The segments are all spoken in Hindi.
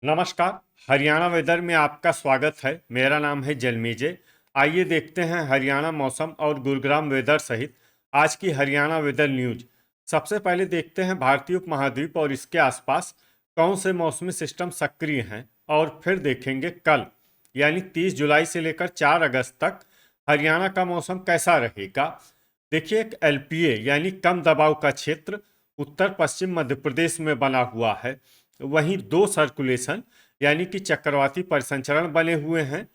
नमस्कार। हरियाणा वेदर में आपका स्वागत है। मेरा नाम है जलमीजे। आइए देखते हैं हरियाणा मौसम और गुरुग्राम वेदर सहित आज की हरियाणा वेदर न्यूज। सबसे पहले देखते हैं भारतीय उपमहाद्वीप और इसके आसपास कौन से मौसमी सिस्टम सक्रिय हैं, और फिर देखेंगे कल यानी 30 जुलाई से लेकर 4 अगस्त तक हरियाणा का मौसम कैसा रहेगा। देखिए, एक एलपीए यानी कम दबाव का क्षेत्र उत्तर पश्चिम मध्य प्रदेश में बना हुआ है। वहीं दो सर्कुलेशन यानी कि चक्रवाती परिसंचरण बने हुए हैं,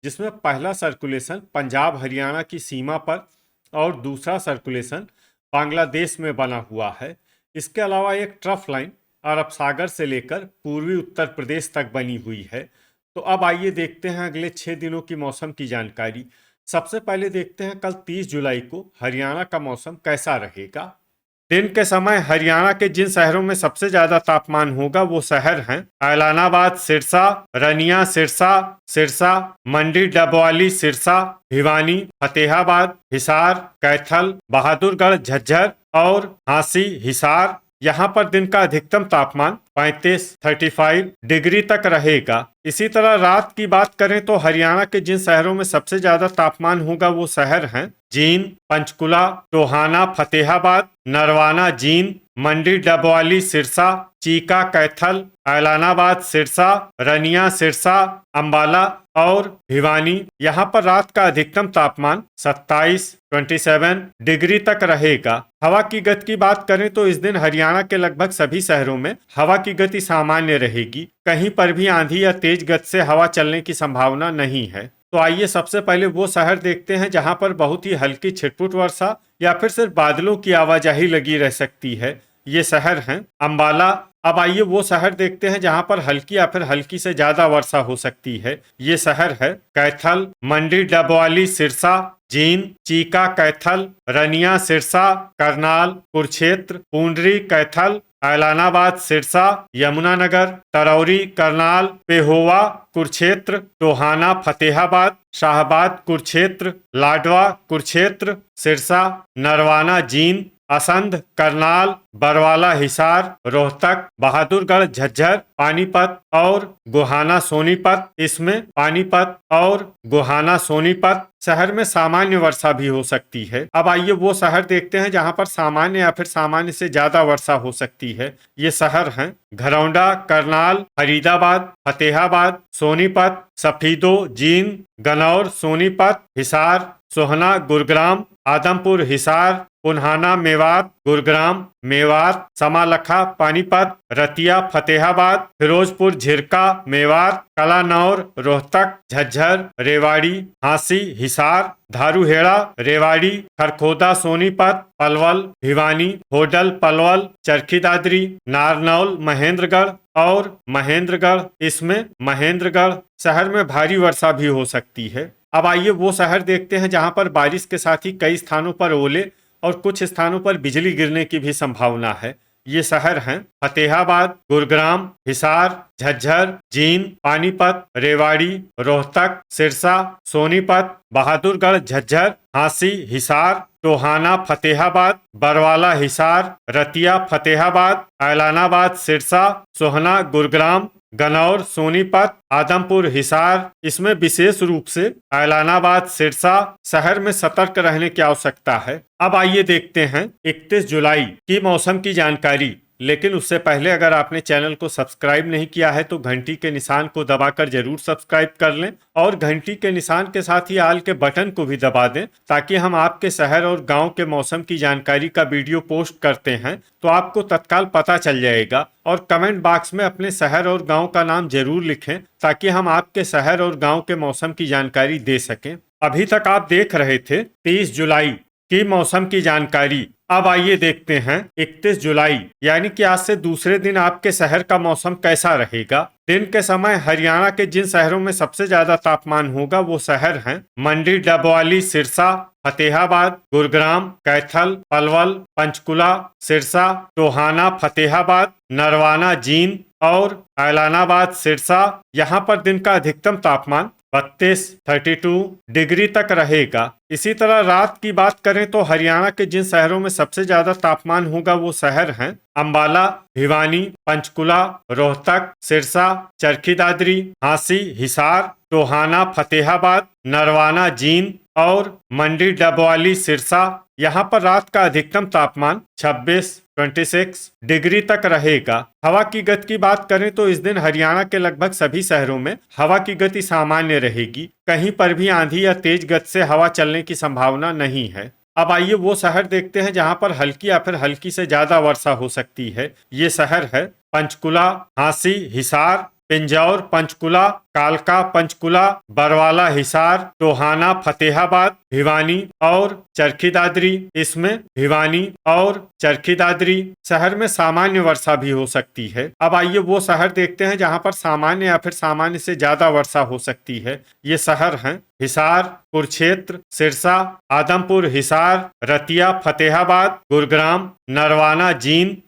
जिसमें पहला सर्कुलेशन पंजाब हरियाणा की सीमा पर और दूसरा सर्कुलेशन बांग्लादेश में बना हुआ है। इसके अलावा एक ट्रफ लाइन अरब सागर से लेकर पूर्वी उत्तर प्रदेश तक बनी हुई है। तो अब आइए देखते हैं अगले 6 दिनों की मौसम की जानकारी। सबसे पहले देखते हैं कल 30 जुलाई को हरियाणा का मौसम कैसा रहेगा। दिन के समय हरियाणा के जिन शहरों में सबसे ज्यादा तापमान होगा वो शहर हैं ऐलानाबाद, सिरसा, रनिया, सिरसा, सिरसा, मंडी, डबवाली, सिरसा, भिवानी, फतेहाबाद, हिसार, कैथल, बहादुरगढ़, झज्जर और हांसी, हिसार। यहाँ पर दिन का अधिकतम तापमान 35 डिग्री तक रहेगा। इसी तरह रात की बात करें तो हरियाणा के जिन शहरों में सबसे ज्यादा तापमान होगा वो शहर हैं जींद, पंचकुला, टोहाना, फतेहाबाद, नरवाना, जींद, मंडी, डबवाली, सिरसा, चीका, कैथल, ऐलानाबाद, सिरसा, रनिया, सिरसा, अंबाला और भिवानी। यहाँ पर रात का अधिकतम तापमान 27 डिग्री तक रहेगा। हवा की गति की बात करें तो इस दिन हरियाणा के लगभग सभी शहरों में हवा की गति सामान्य रहेगी। कहीं पर भी आंधी या तेज गति से हवा चलने की संभावना नहीं है। तो आइए सबसे पहले वो शहर देखते हैं जहां पर बहुत ही हल्की छिटपुट वर्षा या फिर सिर्फ बादलों की आवाजाही लगी रह सकती है। ये शहर हैं अंबाला। अब आइए वो शहर देखते हैं जहां पर हल्की या फिर हल्की से ज्यादा वर्षा हो सकती है। ये शहर है कैथल, मंडी, डबवाली, सिरसा, जींद, चीका, कैथल, रनिया, सिरसा, करनाल, कुरुक्षेत्र, पुंडरी, कैथल, ऐलानाबाद, सिरसा, यमुनानगर, तरौरी, करनाल, पेहोवा, कुरुक्षेत्र, टोहाना, फतेहाबाद, शाहबाद, कुरुक्षेत्र, लाडवा, कुरुक्षेत्र, सिरसा, नरवाना, जींद, असंध, करनाल, बरवाला, हिसार, रोहतक, बहादुरगढ़, झज्जर, पानीपत और गोहाना, सोनीपत। इसमें पानीपत और गोहाना, सोनीपत शहर में सामान्य वर्षा भी हो सकती है। अब आइए वो शहर देखते हैं जहां पर सामान्य या फिर सामान्य से ज्यादा वर्षा हो सकती है। ये शहर हैं घरौंडा, करनाल, फरीदाबाद, फतेहाबाद, सोनीपत, सफीदो, जींद, गनौर, सोनीपत, हिसार, सोहना, गुरुग्राम, आदमपुर, हिसार, पुन्हाना, मेवात, गुरुग्राम, मेवात, समालखा, पानीपत, रतिया, फतेहाबाद, फिरोजपुर, झिरका, मेवात, कलानौर, रोहतक, झज्जर, रेवाड़ी, हांसी, हिसार, धारूहेड़ा, रेवाड़ी, खरखोदा, सोनीपत, पलवल, भिवानी, होडल, पलवल, चरखी दादरी, नारनौल, महेंद्रगढ़ और महेंद्रगढ़। इसमें महेंद्रगढ़ शहर में भारी वर्षा भी हो सकती है। अब आइए वो शहर देखते हैं जहां पर बारिश के साथ ही कई स्थानों पर ओले और कुछ स्थानों पर बिजली गिरने की भी संभावना है। ये शहर हैं फतेहाबाद, गुरुग्राम, हिसार, झज्जर, जींद, पानीपत, रेवाड़ी, रोहतक, सिरसा, सोनीपत, बहादुरगढ़, झज्जर, हांसी, हिसार, टोहाना, फतेहाबाद, बरवाला, हिसार, रतिया, फतेहाबाद, ऐलानाबाद, सिरसा, सोहना, गुरुग्राम, गनौर, सोनीपत, आदमपुर, हिसार। इसमें विशेष रूप से ऐलानाबाद, सिरसा शहर में सतर्क रहने की आवश्यकता है। अब आइए देखते हैं 31 जुलाई की मौसम की जानकारी। लेकिन उससे पहले अगर आपने चैनल को सब्सक्राइब नहीं किया है तो घंटी के निशान को दबाकर जरूर सब्सक्राइब कर लें और घंटी के निशान के साथ ही आल के बटन को भी दबा दें, ताकि हम आपके शहर और गांव के मौसम की जानकारी का वीडियो पोस्ट करते हैं तो आपको तत्काल पता चल जाएगा। और कमेंट बॉक्स में अपने शहर और गाँव का नाम जरूर लिखें ताकि हम आपके शहर और गाँव के मौसम की जानकारी दे सकें। अभी तक आप देख रहे थे 30 जुलाई की मौसम की जानकारी। अब आइए देखते हैं 31 जुलाई यानी कि आज से दूसरे दिन आपके शहर का मौसम कैसा रहेगा। दिन के समय हरियाणा के जिन शहरों में सबसे ज्यादा तापमान होगा वो शहर हैं मंडी, डबवाली, सिरसा, फतेहाबाद, गुरुग्राम, कैथल, पलवल, पंचकुला, सिरसा, टोहाना, फतेहाबाद, नरवाना, जींद और ऐलानाबाद, सिरसा। यहाँ पर दिन का अधिकतम तापमान 32 डिग्री तक रहेगा। इसी तरह रात की बात करें तो हरियाणा के जिन शहरों में सबसे ज्यादा तापमान होगा वो शहर हैं अंबाला, भिवानी, पंचकुला, रोहतक, सिरसा, चरखी दादरी, झांसी, हिसार, टोहाना, फतेहाबाद, नरवाना, जींद और मंडी, डबवाली, सिरसा। यहाँ पर रात का अधिकतम तापमान 26 डिग्री तक रहेगा। हवा की गति की बात करें तो इस दिन हरियाणा के लगभग सभी शहरों में हवा की गति सामान्य रहेगी। कहीं पर भी आंधी या तेज गति से हवा चलने की संभावना नहीं है। अब आइए वो शहर देखते हैं जहां पर हल्की या फिर हल्की से ज्यादा वर्षा हो सकती है। ये शहर है पंचकुला, झांसी, हिसार, पिंजौर, पंचकुला, कालका, पंचकुला, बरवाला, हिसार, टोहाना, फतेहाबाद, भिवानी और चरखी दादरी। इसमें भिवानी और चरखी दादरी शहर में सामान्य वर्षा भी हो सकती है। अब आइए वो शहर देखते हैं जहां पर सामान्य या फिर सामान्य से ज्यादा वर्षा हो सकती है। ये शहर हैं हिसार, कुरुक्षेत्र, सिरसा, आदमपुर, हिसार, रतिया, फतेहाबाद, गुरुग्राम, नरवाना, जींद,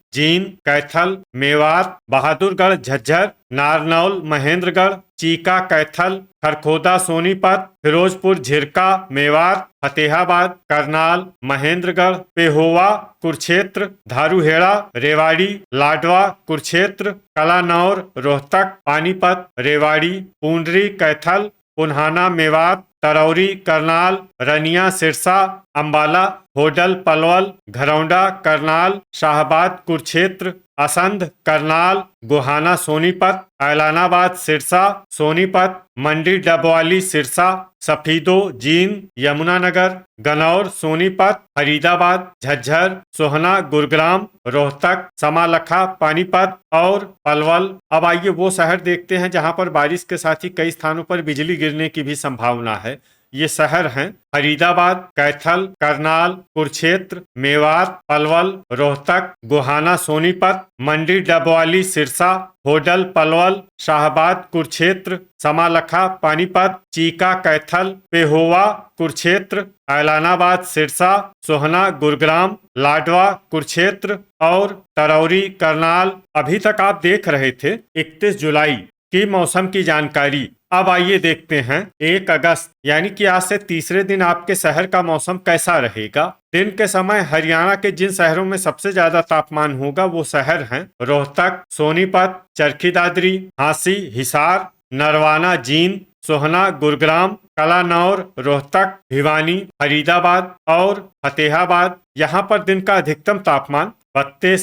कैथल, मेवात, बहादुरगढ़, झज्जर, नारनौल, महेंद्रगढ़, चीका, कैथल, खरखोदा, सोनीपत, फिरोजपुर, झिरका, मेवात, फतेहाबाद, करनाल, महेंद्रगढ़, पेहोवा, कुरुक्षेत्र, धारूहेड़ा, रेवाड़ी, लाडवा, कुरुक्षेत्र, कलानौर, रोहतक, पानीपत, रेवाड़ी, पूंडरी, कैथल, पुन्हाना, मेवात, तरौरी, करनाल, रनिया, सिरसा, अंबाला, होडल, पलवल, घरौंडा, करनाल, शाहबाद, कुरुक्षेत्र, असंध, करनाल, गोहाना, सोनीपत, ऐलानाबाद, सिरसा, सोनीपत, मंडी, डबवाली, सिरसा, सफीदो, जींद, यमुनानगर, गनौर, सोनीपत, फरीदाबाद, झज्जर, सोहना, गुरुग्राम, रोहतक, समालखा, पानीपत और पलवल। अब आइए वो शहर देखते हैं जहां पर बारिश के साथ ही कई स्थानों पर बिजली गिरने की भी संभावना है। ये शहर हैं फरीदाबाद, कैथल, करनाल, कुरुक्षेत्र, मेवात, पलवल, रोहतक, गोहाना, सोनीपत, मंडी, डबवाली, सिरसा, होडल, पलवल, शाहबाद, कुरुक्षेत्र, समालखा, पानीपत, चीका, कैथल, पेहोवा, कुरुक्षेत्र, ऐलानाबाद, सिरसा, सोहना, गुरुग्राम, लाडवा, कुरुक्षेत्र और तरौरी, करनाल। अभी तक आप देख रहे थे 31 जुलाई की मौसम की जानकारी। अब आइए देखते हैं 1 अगस्त यानी कि आज से तीसरे दिन आपके शहर का मौसम कैसा रहेगा। दिन के समय हरियाणा के जिन शहरों में सबसे ज्यादा तापमान होगा वो शहर हैं रोहतक, सोनीपत, चरखी दादरी, झांसी, हिसार, नरवाना, जींद, सोहना, गुरुग्राम, कलानौर, रोहतक, भिवानी, फरीदाबाद और फतेहाबाद। यहाँ पर दिन का अधिकतम तापमान 32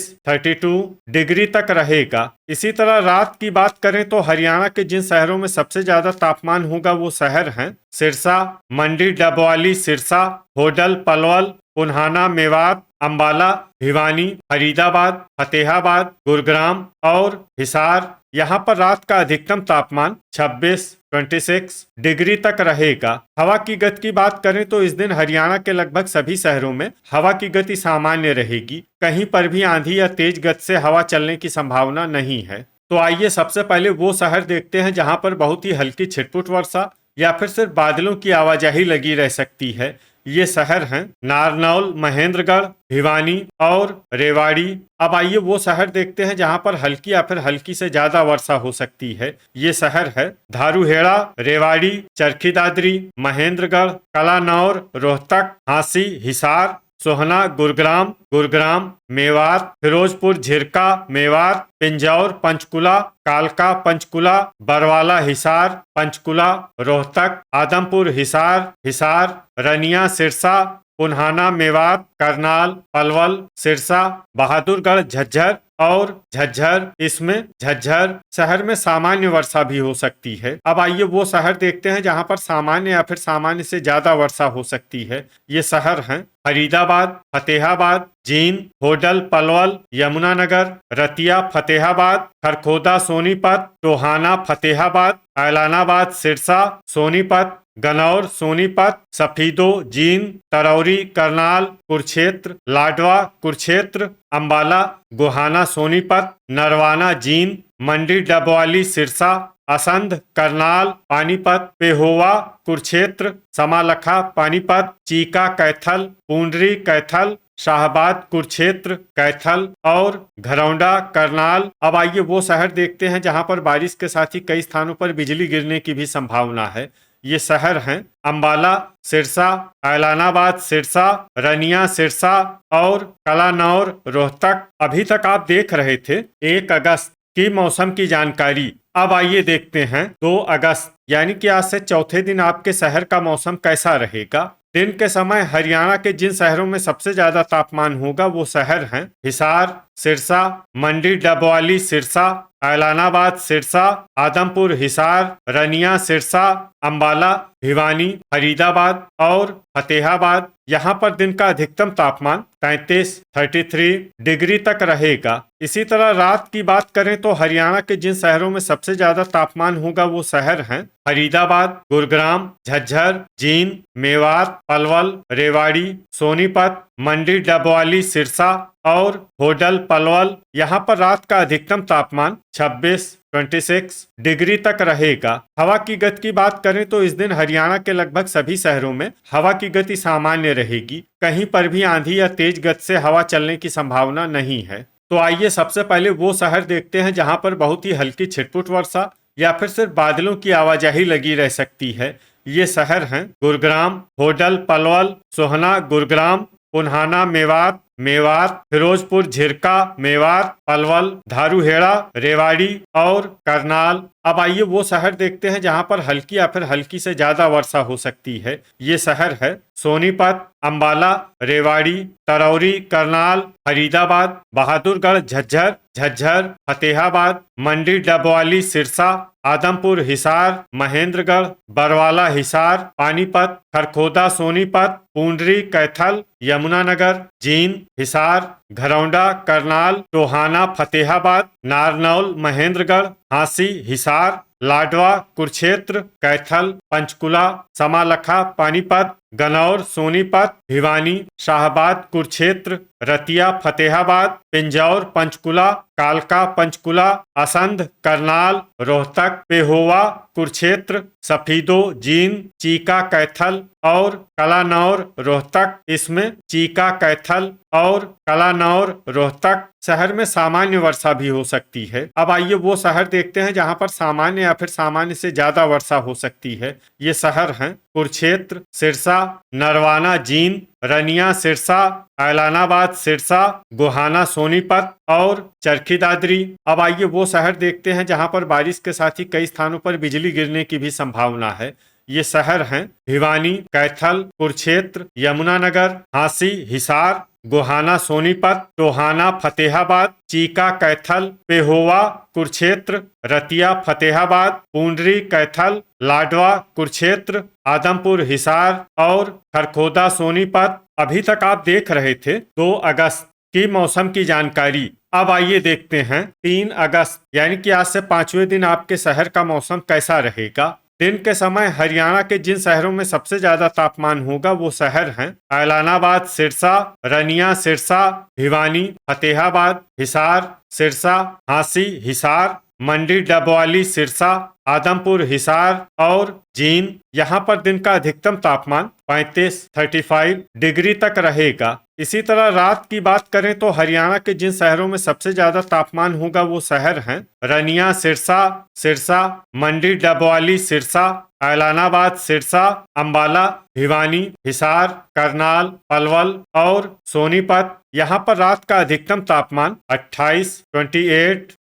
डिग्री तक रहेगा। इसी तरह रात की बात करें तो हरियाणा के जिन शहरों में सबसे ज्यादा तापमान होगा वो शहर हैं सिरसा, मंडी, डबवाली, सिरसा, होडल, पलवल, पुन्हाना, मेवात, अंबाला, भिवानी, फरीदाबाद, फतेहाबाद, गुरुग्राम और हिसार। यहाँ पर रात का अधिकतम तापमान 26 डिग्री तक रहेगा। हवा की गति की बात करें तो इस दिन हरियाणा के लगभग सभी शहरों में हवा की गति सामान्य रहेगी। कहीं पर भी आंधी या तेज गति से हवा चलने की संभावना नहीं है। तो आइए सबसे पहले वो शहर देखते हैं जहां पर बहुत ही हल्की छिटपुट वर्षा या फिर सिर्फ बादलों की आवाजाही लगी रह सकती है। ये शहर हैं नारनौल, महेंद्रगढ़, भिवानी और रेवाड़ी। अब आइए वो शहर देखते हैं जहां पर हल्की या फिर हल्की से ज्यादा वर्षा हो सकती है। ये शहर है धारूहेड़ा, रेवाड़ी, चरखी दादरी, महेंद्रगढ़, कलानौर, रोहतक, झांसी, हिसार, सोहना, गुरुग्राम, मेवात, फिरोजपुर, झिरका, मेवात, पिंजौर, पंचकुला, कालका, पंचकुला, बरवाला, हिसार, पंचकुला, रोहतक, आदमपुर, हिसार, रनिया, सिरसा, पुन्हाना, मेवात, करनाल, पलवल, सिरसा, बहादुरगढ़, झज्जर। इसमें झज्जर शहर में सामान्य वर्षा भी हो सकती है। अब आइए वो शहर देखते हैं जहां पर सामान्य या फिर सामान्य से ज्यादा वर्षा हो सकती है। ये शहर हैं फरीदाबाद, फतेहाबाद, जींद, होडल, पलवल, यमुनानगर, रतिया, फतेहाबाद, खरखोदा, सोनीपत, टोहाना, फतेहाबाद, ऐलानाबाद, सिरसा, सोनीपत, गनौर, सोनीपत, सफीदो, जींद, तरौरी, करनाल, कुरुक्षेत्र, लाडवा, कुरुक्षेत्र, अंबाला, गोहाना, सोनीपत, नरवाना, जींद, मंडी, डबवाली, सिरसा, असंध, करनाल, पानीपत, पेहोवा, कुरुक्षेत्र, समालखा, पानीपत, चीका, कैथल, पूंडरी, कैथल, शाहबाद, कुरुक्षेत्र, कैथल और घरौंडा, करनाल। अब आइए वो शहर देखते हैं जहां पर बारिश के साथ ही कई स्थानों पर बिजली गिरने की भी संभावना है। ये शहर हैं अंबाला, सिरसा, ऐलानाबाद, सिरसा, रनिया, सिरसा और कलानौर, रोहतक। अभी तक आप देख रहे थे 1 अगस्त की मौसम की जानकारी। अब आइए देखते हैं 2 अगस्त यानी कि आज से चौथे दिन आपके शहर का मौसम कैसा रहेगा। दिन के समय हरियाणा के जिन शहरों में सबसे ज्यादा तापमान होगा वो शहर हैं हिसार, सिरसा, मंडी डबवाली, सिरसा, ऐलानाबाद, सिरसा, आदमपुर, हिसार, रनिया, सिरसा, अंबाला, भिवानी, फरीदाबाद और फतेहाबाद। यहाँ पर दिन का अधिकतम तापमान 33 डिग्री तक रहेगा। इसी तरह रात की बात करें तो हरियाणा के जिन शहरों में सबसे ज्यादा तापमान होगा वो शहर हैं फरीदाबाद, गुरुग्राम, झज्जर, जींद, मेवात, पलवल, रेवाड़ी, सोनीपत, मंडी डबवाली, सिरसा और होडल, पलवल। यहाँ पर रात का अधिकतम तापमान 26 डिग्री तक रहेगा। हवा की गति की बात करें तो इस दिन हरियाणा के लगभग सभी शहरों में हवा की गति सामान्य रहेगी। कहीं पर भी आंधी या तेज गति से हवा चलने की संभावना नहीं है। तो आइए सबसे पहले वो शहर देखते हैं जहां पर बहुत ही हल्की छिटपुट वर्षा या फिर सिर्फ बादलों की आवाजाही लगी रह सकती है। ये शहर हैं गुरुग्राम, होडल, पलवल, सोहना, गुरुग्राम, पुन्हाना, मेवात, फिरोजपुर, झिरका, मेवात, पलवल, धारूहेड़ा, रेवाड़ी और करनाल। अब आइए वो शहर देखते हैं जहां पर हल्की या फिर हल्की से ज्यादा वर्षा हो सकती है। ये शहर है सोनीपत, अंबाला, रेवाड़ी, तरौरी, करनाल, फरीदाबाद, बहादुरगढ़, झज्जर, फतेहाबाद, मंडी डबवाली, सिरसा, आदमपुर, हिसार, महेंद्रगढ़, बरवाला, हिसार, पानीपत, खरखोदा, सोनीपत, पूंडरी, कैथल, यमुनानगर, जींद, हिसार, घरौंडा, करनाल, टोहाना, फतेहाबाद, नारनौल, महेंद्रगढ़, हांसी, हिसार, लाडवा, कुरुक्षेत्र, कैथल, पंचकुला, समालखा, पानीपत, गनौर, सोनीपत, भिवानी, शाहबाद, कुरुक्षेत्र, रतिया, फतेहाबाद, पिंजौर, पंचकुला, कालका, पंचकुला, असंध, करनाल, रोहतक, पेहोवा, कुरुक्षेत्र, सफीदो, जींद, चीका, कैथल और कलानौर, रोहतक। इसमें चीका, कैथल और कलानौर, रोहतक शहर में सामान्य वर्षा भी हो सकती है। अब आइए वो शहर देखते हैं जहां पर सामान्य या फिर सामान्य से ज्यादा वर्षा हो सकती है। ये शहर हैं कुरुक्षेत्र, सिरसा, नरवाना, जींद, रनिया, सिरसा, ऐलानाबाद, सिरसा, गोहाना, सोनीपत और चरखी दादरी। अब आइए वो शहर देखते हैं जहां पर बारिश के साथ ही कई स्थानों पर बिजली गिरने की भी संभावना है। ये शहर हैं भिवानी, कैथल, कुरुक्षेत्र, यमुनानगर, हांसी, हिसार, गोहाना, सोनीपत, टोहाना, फतेहाबाद, चीका, कैथल, पेहोवा, कुरुक्षेत्र, रतिया, फतेहाबाद, पूंडरी, कैथल, लाडवा, कुरुक्षेत्र, आदमपुर, हिसार और खरखोदा, सोनीपत। अभी तक आप देख रहे थे 2 अगस्त की मौसम की जानकारी। अब आइए देखते हैं 3 अगस्त यानी कि आज से 5वें दिन आपके शहर का मौसम कैसा रहेगा। दिन के समय हरियाणा के जिन शहरों में सबसे ज्यादा तापमान होगा वो शहर हैं ऐलानाबाद, सिरसा, रनिया, सिरसा, भिवानी, फतेहाबाद, हिसार, सिरसा, हांसी, हिसार, मंडी डबवाली, सिरसा, आदमपुर, हिसार और जींद। यहाँ पर दिन का अधिकतम तापमान 35 डिग्री तक रहेगा। इसी तरह रात की बात करें तो हरियाणा के जिन शहरों में सबसे ज्यादा तापमान होगा वो शहर हैं रनिया, सिरसा, मंडी डबवाली, सिरसा, ऐलानाबाद, सिरसा, अंबाला, भिवानी, हिसार, करनाल, पलवल और सोनीपत। यहाँ पर रात का अधिकतम तापमान 28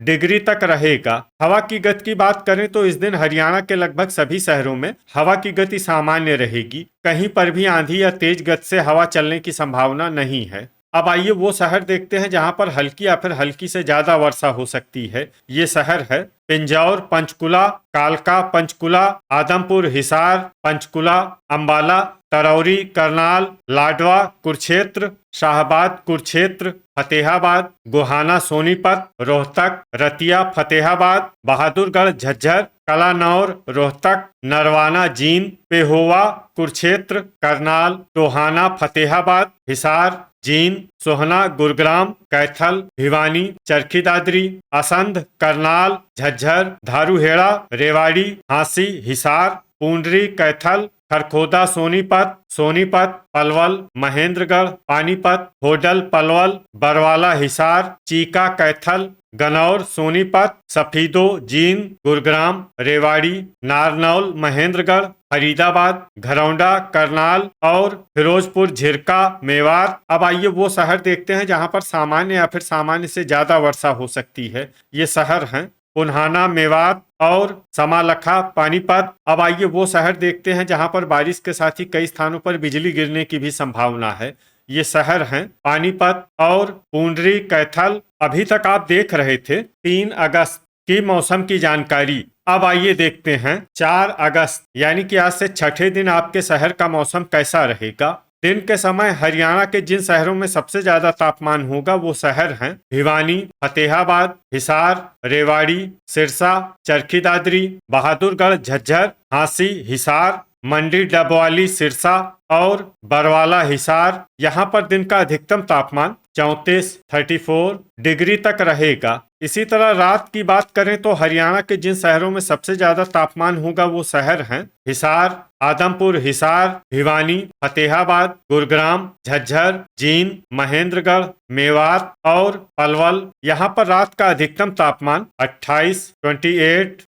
डिग्री तक रहेगा। हवा की गति की बात करें तो इस दिन हरियाणा के लगभग सभी शहरों में हवा की गति सामान्य रहेगी। कहीं पर भी आंधी या तेज गति से हवा चलने की संभावना नहीं है। अब आइए वो शहर देखते हैं जहां पर हल्की या फिर हल्की से ज्यादा वर्षा हो सकती है। ये शहर है पिंजौर, पंचकुला, कालका, पंचकुला, आदमपुर, हिसार, पंचकुला, अंबाला, तरौरी, करनाल, लाडवा, कुरुक्षेत्र, शाहबाद, कुरुक्षेत्र, फतेहाबाद, गोहाना, सोनीपत, रोहतक, रतिया, फतेहाबाद, बहादुरगढ़, झज्जर, कलानौर, रोहतक, नरवाना, जींद, पेहोवा, कुरुक्षेत्र, करनाल, टोहाना, फतेहाबाद, हिसार, जींद, सोहना, गुरुग्राम, कैथल, भिवानी, चरखी दादरी, असंध, करनाल, झज्जर, धारूहेड़ा, रेवाड़ी, हांसी, हिसार, पूंडरी, कैथल, खरखोदा सोनीपत, सोनीपत, पलवल, महेंद्रगढ़, पानीपत, होडल, पलवल, बरवाला, हिसार, चीका, कैथल, गनौर, सोनीपत, सफीदो, जींद, गुरुग्राम, रेवाड़ी, नारनौल, महेंद्रगढ़, फरीदाबाद, घरौंडा, करनाल और फिरोजपुर, झिरका, मेवात। अब आइए वो शहर देखते हैं जहां पर सामान्य या फिर सामान्य से ज्यादा वर्षा हो सकती है। ये शहर हैं पुन्हाना, मेवात और समालखा, पानीपत। अब आइए वो शहर देखते हैं जहां पर बारिश के साथ ही कई स्थानों पर बिजली गिरने की भी संभावना है। ये शहर हैं पानीपत और पुंडरी, कैथल। अभी तक आप देख रहे थे 3 अगस्त की मौसम की जानकारी। अब आइए देखते हैं 4 अगस्त यानी कि आज से छठे दिन आपके शहर का मौसम कैसा रहेगा। दिन के समय हरियाणा के जिन शहरों में सबसे ज्यादा तापमान होगा वो शहर हैं भिवानी, फतेहाबाद, हिसार, रेवाड़ी, सिरसा, चरखी दादरी, बहादुरगढ़, झज्जर, झांसी, हिसार, मंडी, डबवाली, सिरसा और बरवाला, हिसार। यहाँ पर दिन का अधिकतम तापमान 34 डिग्री तक रहेगा। इसी तरह रात की बात करें तो हरियाणा के जिन शहरों में सबसे ज्यादा तापमान होगा वो शहर हैं हिसार, आदमपुर, हिसार, भिवानी, फतेहाबाद, गुरुग्राम, झज्जर, जींद, महेंद्रगढ़, मेवात और पलवल। यहाँ पर रात का अधिकतम तापमान 28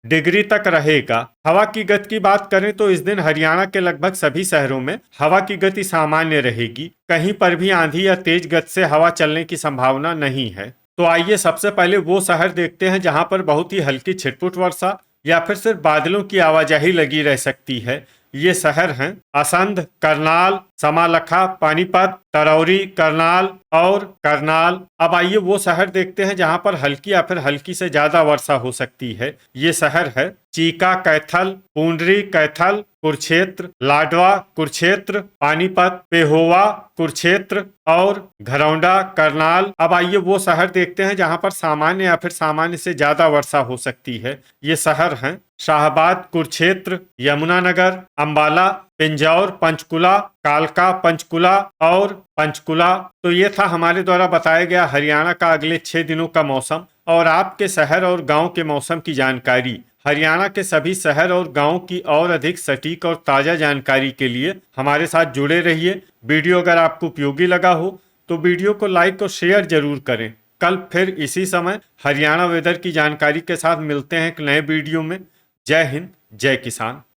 डिग्री तक रहेगा। हवा की गति की बात करें तो इस दिन हरियाणा के लगभग सभी शहरों में हवा की गति सामान्य रहेगी। कहीं पर भी आंधी या तेज गति से हवा चलने की संभावना नहीं है। तो आइए सबसे पहले वो शहर देखते हैं जहां पर बहुत ही हल्की छिटपुट वर्षा या फिर सिर्फ बादलों की आवाजाही लगी रह सकती है। ये शहर हैं असंध, करनाल, समालखा, पानीपत, तरौरी, करनाल और करनाल। अब आइए वो शहर देखते हैं जहां पर हल्की या फिर हल्की से ज्यादा वर्षा हो सकती है। ये शहर है चीका, कैथल, पुंडरी, कैथल, कुरुक्षेत्र, लाडवा, कुरुक्षेत्र, पानीपत, पेहोवा, कुरुक्षेत्र और घरौंडा, करनाल। अब आइए वो शहर देखते हैं जहां पर सामान्य या फिर सामान्य से ज्यादा वर्षा हो सकती है। ये शहर हैं शाहबाद, कुरुक्षेत्र, यमुनानगर, अंबाला, पिंजौर, पंचकुला, कालका, पंचकुला और पंचकुला। तो ये था हमारे द्वारा बताया गया हरियाणा का अगले 6 दिनों का मौसम और आपके शहर और गांव के मौसम की जानकारी। हरियाणा के सभी शहर और गांव की और अधिक सटीक और ताज़ा जानकारी के लिए हमारे साथ जुड़े रहिए। वीडियो अगर आपको उपयोगी लगा हो तो वीडियो को लाइक और शेयर जरूर करें। कल फिर इसी समय हरियाणा वेदर की जानकारी के साथ मिलते हैं एक नए वीडियो में। जय हिंद, जय किसान।